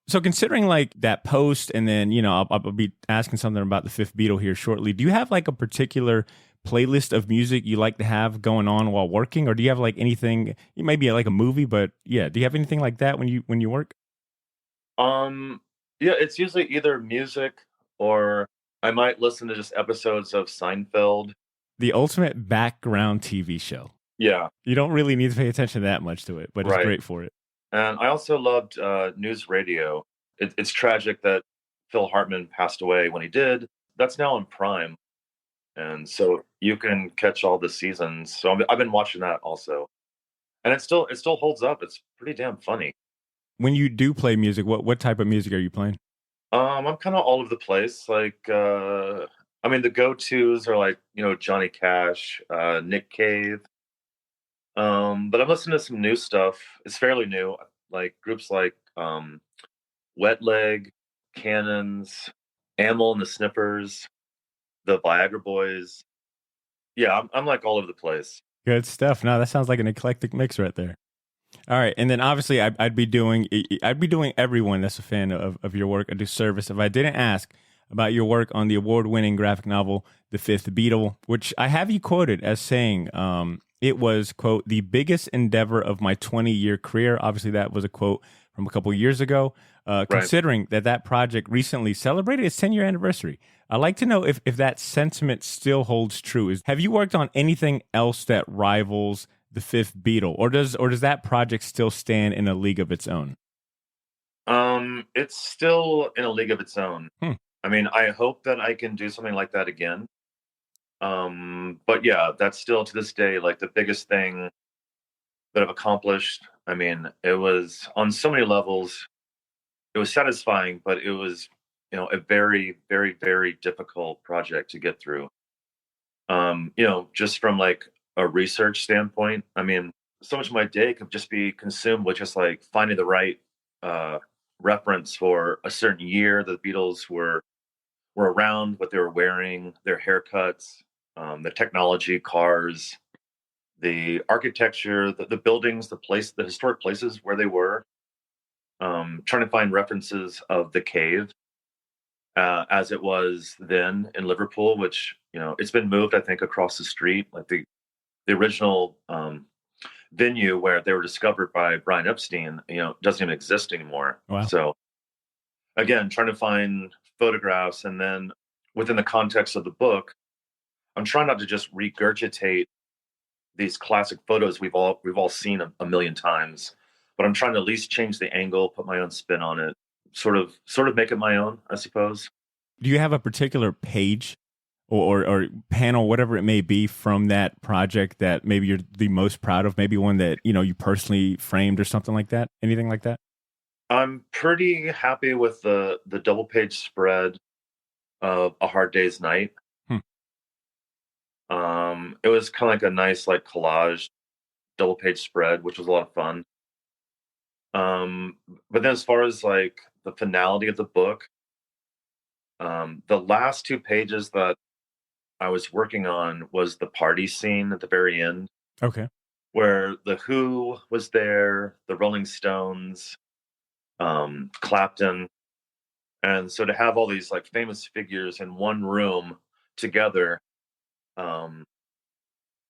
S1: So considering like that post, and then, I'll be asking something about the Fifth Beatle here shortly. Do you have like a particular playlist of music you like to have going on while working, or do you have like anything? It may be like a movie, but yeah, do you have anything like that when you work?
S2: Yeah, it's usually either music or I might listen to just episodes of Seinfeld.
S1: The ultimate background TV show.
S2: Yeah.
S1: You don't really need to pay attention that much to it, but it's great for it.
S2: And I also loved news radio. It's tragic that Phil Hartman passed away when he did. That's now on Prime. And so you can catch all the seasons. So I've been watching that also. And it still holds up. It's pretty damn funny.
S1: When you do play music, what type of music are you playing?
S2: I'm kind of all over the place. Like, the go-tos are like, Johnny Cash, Nick Cave. But I'm listening to some new stuff. It's fairly new, like groups like Wet Leg, Cannons, Amyl and the Sniffers, the Viagra Boys. Yeah, I'm like all over the place.
S1: Good stuff. No, that sounds like an eclectic mix right there. All right, and then obviously I'd be doing everyone that's a fan of your work a disservice if I didn't ask about your work on the award-winning graphic novel The Fifth Beatle, which I have you quoted as saying it was, quote, the biggest endeavor of my 20-year career. Obviously, that was a quote from a couple years ago. Considering that project recently celebrated its 10-year anniversary, I'd like to know if that sentiment still holds true. Have you worked on anything else that rivals The Fifth Beatle, or does that project still stand in a league of its own?
S2: It's still in a league of its own. I mean, I hope that I can do something like that again. But yeah, that's still to this day like the biggest thing that I've accomplished. I mean, it was on so many levels. It was satisfying, but it was, a very, very, very difficult project to get through. Just from like a research standpoint, I mean, so much of my day could just be consumed with just like finding the right reference for a certain year that the Beatles were around, what they were wearing, their haircuts, the technology, cars, the architecture, the buildings, the historic places where they were. Trying to find references of the cave as it was then in Liverpool, which, it's been moved, I think, across the street. Like the original venue where they were discovered by Brian Epstein, doesn't even exist anymore.
S1: Wow.
S2: So again, trying to find photographs, and then within the context of the book, I'm trying not to just regurgitate these classic photos we've all seen a million times, but I'm trying to at least change the angle, put my own spin on it, sort of make it my own, I suppose.
S1: Do you have a particular page or panel, whatever it may be, from that project that maybe you're the most proud of? Maybe one that, you personally framed or something like that? Anything like that?
S2: I'm pretty happy with the double page spread of A Hard Day's Night. It was kind of like a nice like collage double page spread, which was a lot of fun. But then as far as like the finality of the book, the last 2 pages that I was working on was the party scene at the very end.
S1: Okay.
S2: Where the Who was there, the Rolling Stones, Clapton. And so to have all these like famous figures in one room together,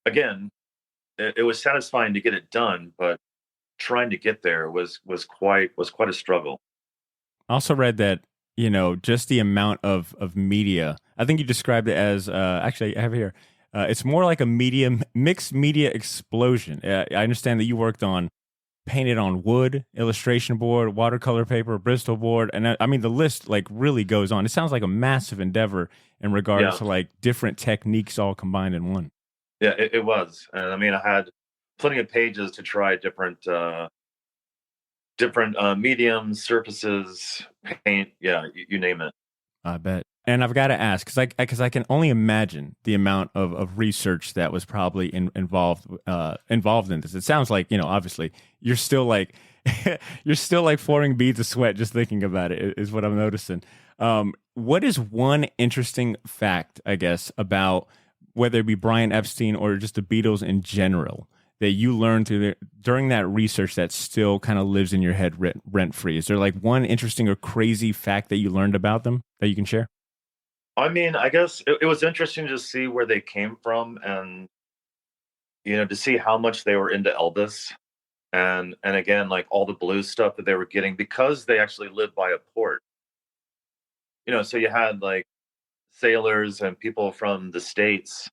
S2: again, it was satisfying to get it done, but trying to get there was quite a struggle.
S1: I also read that, just the amount of media, I think you described it as, actually I have it here, it's more like a mixed media explosion. I understand that you worked on painted on wood, illustration board, watercolor paper, Bristol board, and I mean the list like really goes on. It sounds like a massive endeavor in regards to like different techniques all combined in one.
S2: Yeah, it was. And I mean, I had plenty of pages to try different mediums, surfaces, paint. Yeah, you name it.
S1: I bet. And I've got to ask, because I can only imagine the amount of research that was probably involved in this. It sounds like, obviously you're still like You're still like forming beads of sweat just thinking about it, is what I'm noticing. What is one interesting fact, I guess, about whether it be Brian Epstein or just the Beatles in general that you learned during that research that still kind of lives in your head rent free? Is there like one interesting or crazy fact that you learned about them that you can share?
S2: I mean, I guess it was interesting to see where they came from, and to see how much they were into Elvis, and again, like all the blues stuff that they were getting because they actually lived by a port. So you had like sailors and people from the States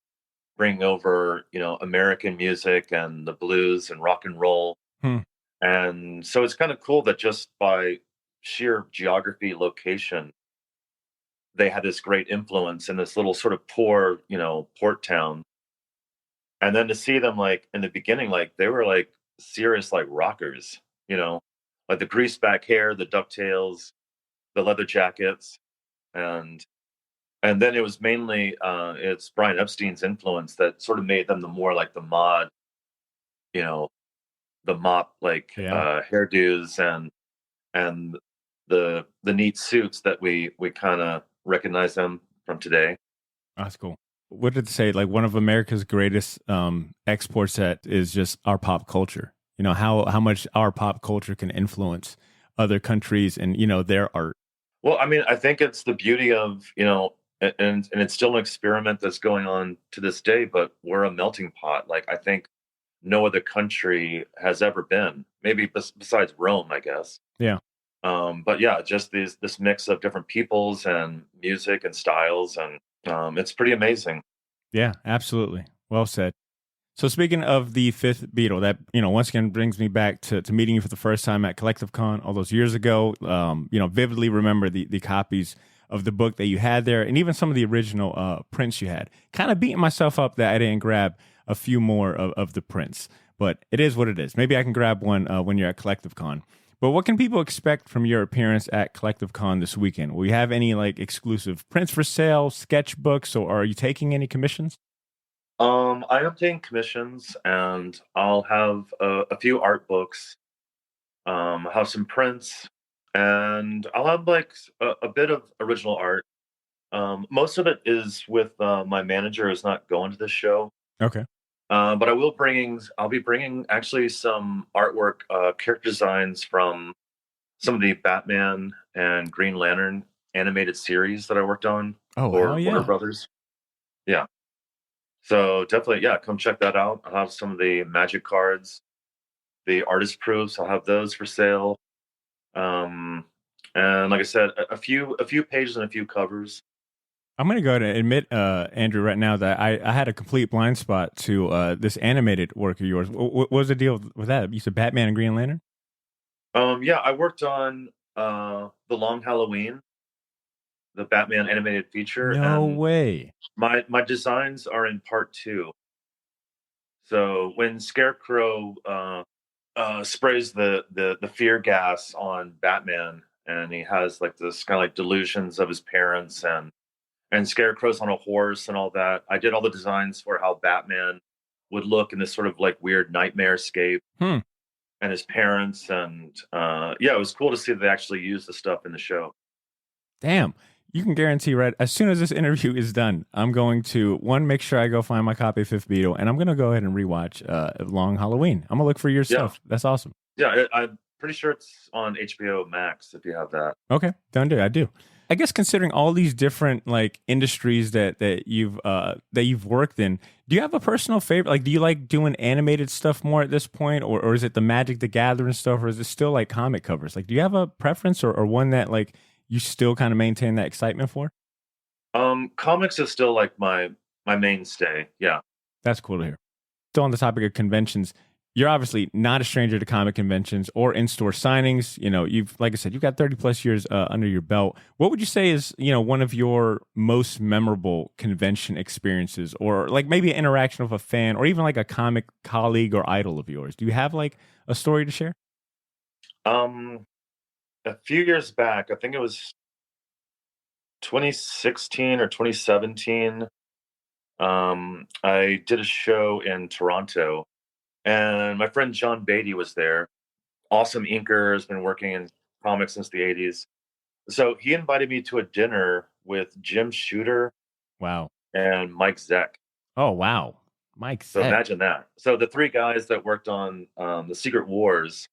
S2: bring over, American music and the blues and rock and roll.
S1: Hmm.
S2: And so it's kind of cool that just by sheer geography, location, they had this great influence in this little sort of poor, port town. And then to see them like in the beginning, like they were like serious like rockers, like the greased back hair, the ducktails, the leather jackets, and and then it was mainly it's Brian Epstein's influence that sort of made them the more like the mod, you know, the mop like
S1: Yeah,
S2: hairdos and the neat suits that we kind of recognize them from today.
S1: that's cool. What did it say? Like one of America's greatest exports that is just our pop culture. How much our pop culture can influence other countries and their art.
S2: Well, I mean, I think it's the beauty of and it's still an experiment that's going on to this day, but we're a melting pot. Like I think no other country has ever been. Maybe besides Rome, I guess.
S1: Yeah.
S2: But yeah, just this mix of different peoples and music and styles, and it's pretty amazing.
S1: Yeah, absolutely. Well said. So speaking of the Fifth Beatle, that once again brings me back to meeting you for the first time at Collective Con all those years ago. Vividly remember the copies of the book that you had there, and even some of the original prints you had. Kind of beating myself up that I didn't grab a few more of the prints, but it is what it is. Maybe I can grab one when you're at Collective Con. But what can people expect from your appearance at Collective Con this weekend? Will you have any like exclusive prints for sale, sketchbooks, or are you taking any commissions?
S2: I am taking commissions, and I'll have a few art books. I'll have some prints, and I'll have like a bit of original art. Most of it is with my manager is not going to this show,
S1: Okay.
S2: but I'll be bringing actually some artwork, character designs from some of the Batman and Green Lantern animated series that I worked on
S1: Oh,
S2: for
S1: hell
S2: Warner
S1: yeah.
S2: Brothers. Yeah. So definitely, yeah, come check that out. I'll have some of the magic cards, the artist proofs. I'll have those for sale. Um, and like I said, a few pages and a few covers.
S1: I'm going to go ahead and admit, Andrew, right now that I had a complete blind spot to this animated work of yours. What was the deal with that? You said Batman and Green Lantern?
S2: Yeah, I worked on the Long Halloween, the Batman animated feature,
S1: No
S2: and
S1: way.
S2: my designs are in part two. So when Scarecrow sprays the fear gas on Batman, and he has like this kind of like delusions of his parents, and Scarecrow's on a horse and all that. I did all the designs for how Batman would look in this sort of like weird nightmare scape,
S1: Hmm.
S2: and his parents, and yeah, it was cool to see that they actually used the stuff in the show.
S1: Damn. You can guarantee right as soon as this interview is done, I'm going to one make sure I go find my copy of Fifth Beatle, and I'm going to go ahead and rewatch Long Halloween. I'm gonna look for your
S2: Yeah,
S1: stuff. That's awesome.
S2: yeah, I'm pretty sure it's on HBO Max if you have that.
S1: Okay, done. Do I do? I guess considering all these different like industries that you've worked in, do you have a personal favorite? Like, do you like doing animated stuff more at this point, or is it the Magic the Gathering stuff, or is it still like comic covers? Like, do you have a preference or one that like you still kind of maintain that excitement for?
S2: Comics is still like my mainstay. Yeah.
S1: That's cool to hear. Still on the topic of conventions, you're obviously not a stranger to comic conventions or in-store signings. You've, like I said, you've got 30 plus years under your belt. What would you say is, one of your most memorable convention experiences, or like maybe an interaction with a fan or even like a comic colleague or idol of yours? Do you have like a story to share?
S2: Um, a few years back, I think it was 2016 or 2017. I did a show in Toronto, and my friend John Beatty was there. awesome inker, has been working in comics since the 80s. So he invited me to a dinner with Jim Shooter
S1: Wow.
S2: and Mike Zeck.
S1: Oh, wow. Mike
S2: So
S1: Zeck.
S2: imagine that. So the three guys that worked on the Secret Wars,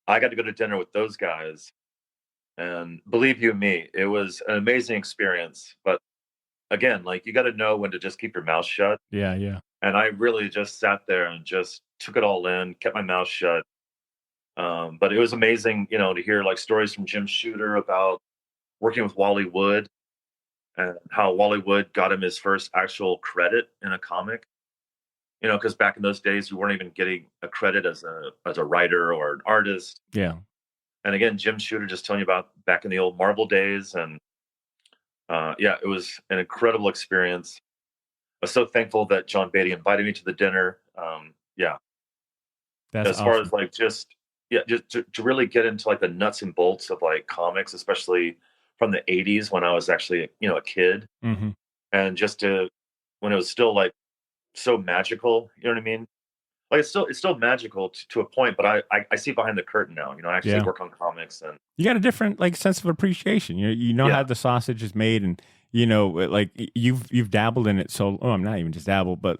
S2: I got to go to dinner with those guys. And believe you me, it was an amazing experience. But again, like you got to know when to just keep your mouth shut.
S1: Yeah, yeah.
S2: And I really just sat there and just took it all in, kept my mouth shut. But it was amazing, to hear like stories from Jim Shooter about working with Wally Wood and how Wally Wood got him his first actual credit in a comic. Because back in those days, you weren't even getting a credit as a writer or an artist.
S1: Yeah.
S2: And again, Jim Shooter just telling you about back in the old Marvel days, and it was an incredible experience. I was so thankful that John Beatty invited me to the dinner.
S1: That's
S2: As far
S1: awesome.
S2: as like just to really get into like the nuts and bolts of like comics, especially from the 80s when I was actually a kid,
S1: Mm-hmm.
S2: and just to when it was still like so magical, you know what I mean? Like it's still magical to a point, but I see behind the curtain now. I actually
S1: Yeah.
S2: work on comics, and
S1: You got a different like sense of appreciation. You know
S2: Yeah.
S1: how the sausage is made, and like you've dabbled in it. So I'm not even just dabbled, but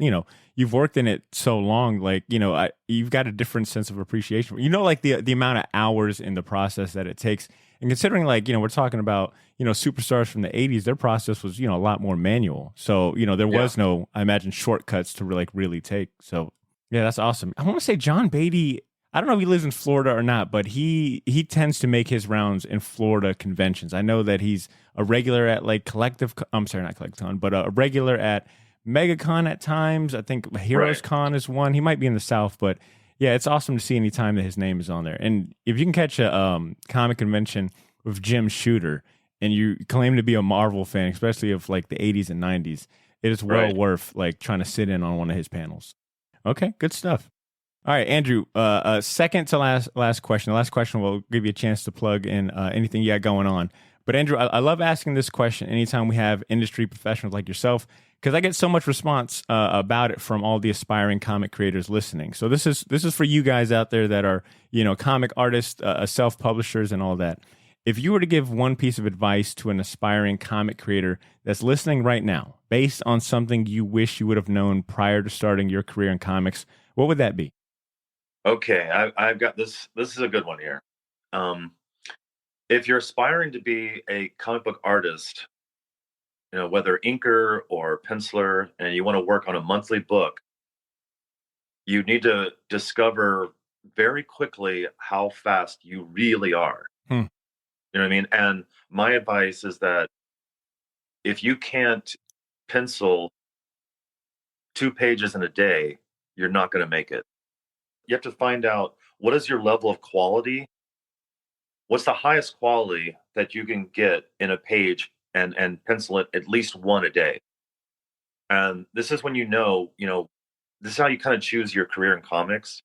S1: you've worked in it so long. Like you've got a different sense of appreciation. Like the amount of hours in the process that it takes, and considering like we're talking about superstars from the '80s, their process was a lot more manual. So there was no, I imagine, shortcuts to really take. So yeah, that's awesome. I want to say John Beatty. I don't know if he lives in Florida or not, but he tends to make his rounds in Florida conventions. I know that he's a regular at like I'm sorry, not CollectiveCon, but a regular at MegaCon at times. I think Heroes
S2: Right.
S1: Con is one. He might be in the South, but yeah, it's awesome to see any time that his name is on there. And if you can catch a comic convention with Jim Shooter and you claim to be a Marvel fan, especially of like the 80s and 90s, it is well
S2: Right.
S1: worth like trying to sit in on one of his panels. Okay, good stuff. All right, Andrew, second to last question. The last question will give you a chance to plug in anything you got going on. But Andrew, I love asking this question anytime we have industry professionals like yourself, because I get so much response about it from all the aspiring comic creators listening. So this is for you guys out there that are comic artists, self-publishers, and all that. If you were to give one piece of advice to an aspiring comic creator that's listening right now, based on something you wish you would have known prior to starting your career in comics, what would that be?
S2: Okay, I've got this. This is a good one here. If you're aspiring to be a comic book artist, whether inker or penciler, and you want to work on a monthly book, you need to discover very quickly how fast you really are.
S1: Hmm.
S2: You know what I mean? And my advice is that if you can't pencil 2 pages in a day, you're not going to make it. You have to find out what is your level of quality. What's the highest quality that you can get in a page and pencil it at least one a day. And this is when this is how you kind of choose your career in comics.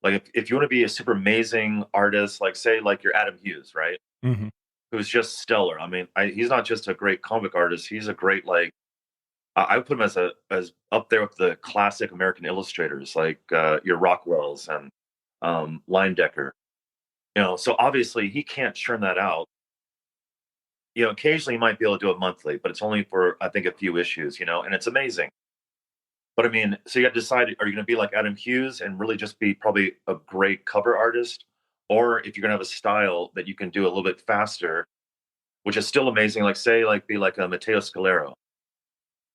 S2: Like if you want to be a super amazing artist, like say like you're Adam Hughes, right?
S1: Mm-hmm.
S2: Who's just stellar. I mean, he's not just a great comic artist. He's a great I would put him as up there with the classic American illustrators, like your Rockwells and Leyendecker. So obviously he can't churn that out. Occasionally he might be able to do it monthly, but it's only for I think a few issues. And it's amazing. But I mean, so you got to decide: are you going to be like Adam Hughes and really just be probably a great cover artist, or if you're going to have a style that you can do a little bit faster, which is still amazing. Like say, like be like a Matteo Scalero,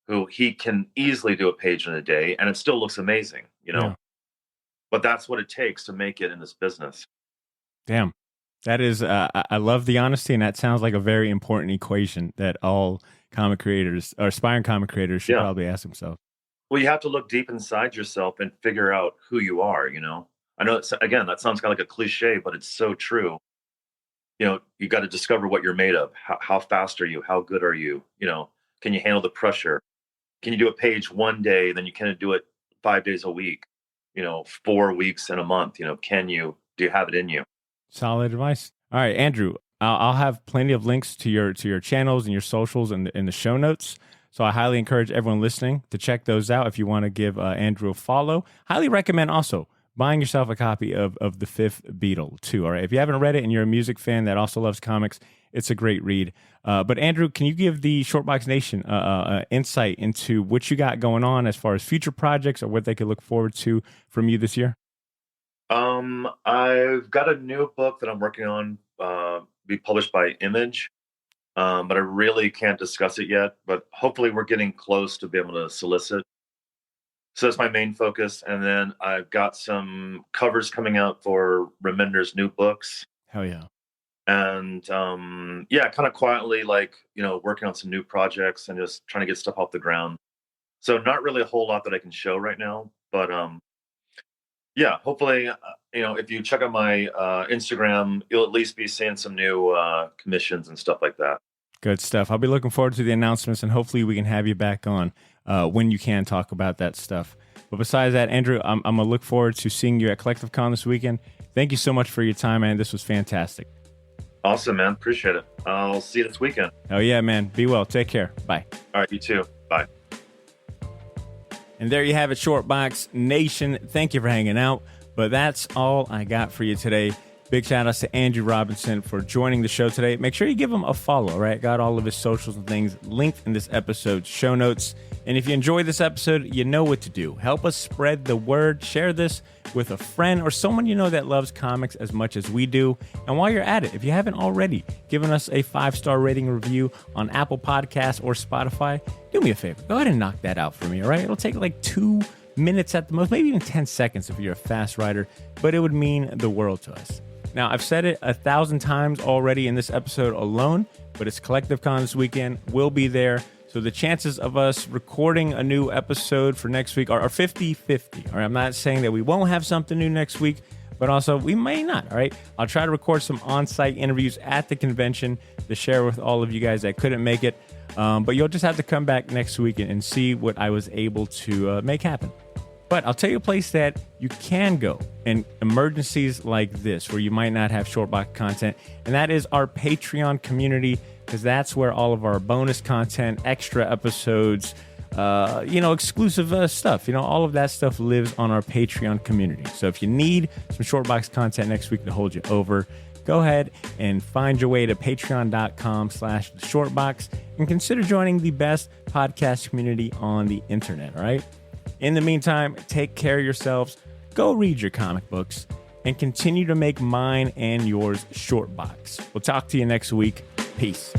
S2: who he can easily do a page in a day, and it still looks amazing.
S1: Yeah.
S2: But that's what it takes to make it in this business.
S1: Damn. That is, I love the honesty, and that sounds like a very important equation that all comic creators or aspiring comic creators should probably ask themselves.
S2: Well, you have to look deep inside yourself and figure out who you are. I know again, that sounds kind of like a cliche, but it's so true. You got to discover what you're made of. How fast are you? How good are you? Can you handle the pressure? Can you do a page one day, then you can do it 5 days a week? 4 weeks in a month. Do you have it in you?
S1: Solid advice. All right, Andrew, I'll have plenty of links to your channels and your socials in the show notes. So I highly encourage everyone listening to check those out if you want to give Andrew a follow. Highly recommend also buying yourself a copy of The Fifth Beatle too. All right. If you haven't read it and you're a music fan that also loves comics, it's a great read. But Andrew, can you give the Shortbox Nation insight into what you got going on as far as future projects or what they could look forward to from you this year?
S2: I've got a new book that I'm working on, be published by Image, but I really can't discuss it yet. But hopefully, we're getting close to be able to solicit. So that's my main focus, and then I've got some covers coming out for Remender's new books.
S1: Hell yeah!
S2: And kind of quietly, working on some new projects and just trying to get stuff off the ground. So not really a whole lot that I can show right now, but hopefully, if you check out my Instagram, you'll at least be seeing some new commissions and stuff like that.
S1: Good stuff. I'll be looking forward to the announcements, and hopefully we can have you back on when you can talk about that stuff. But besides that, Andrew, I'm going to look forward to seeing you at Collective Con this weekend. Thank you so much for your time, man. This was fantastic.
S2: Awesome, man. Appreciate it. I'll see you this weekend.
S1: Oh, yeah, man. Be well. Take care. Bye.
S2: All right, you too. Bye.
S1: And there you have it, Shortbox Nation. Thank you for hanging out. But that's all I got for you today. Big shout outs to Andrew Robinson for joining the show today. Make sure you give him a follow, right? Got all of his socials and things linked in this episode's show notes. And if you enjoyed this episode, you know what to do. Help us spread the word. Share this with a friend or someone you know that loves comics as much as we do. And while you're at it, if you haven't already given us a 5-star rating review on Apple Podcasts or Spotify, do me a favor. Go ahead and knock that out for me, all right? It'll take like 2 minutes at the most, maybe even 10 seconds if you're a fast writer, but it would mean the world to us. Now, I've said it 1,000 times already in this episode alone, but it's Collective Con this weekend. We'll be there. So the chances of us recording a new episode for next week are 50-50. All right, I'm not saying that we won't have something new next week, but also we may not. All right, I'll try to record some on-site interviews at the convention to share with all of you guys that couldn't make it. But you'll just have to come back next week and see what I was able to make happen. But I'll tell you a place that you can go in emergencies like this, where you might not have Shortbox content, and that is our Patreon community, because that's where all of our bonus content, extra episodes, exclusive stuff, all of that stuff lives on our Patreon community. So if you need some Shortbox content next week to hold you over, go ahead and find your way to patreon.com/shortbox and consider joining the best podcast community on the internet, all right? In the meantime, take care of yourselves, go read your comic books, and continue to make mine and yours Shortbox. We'll talk to you next week. Peace.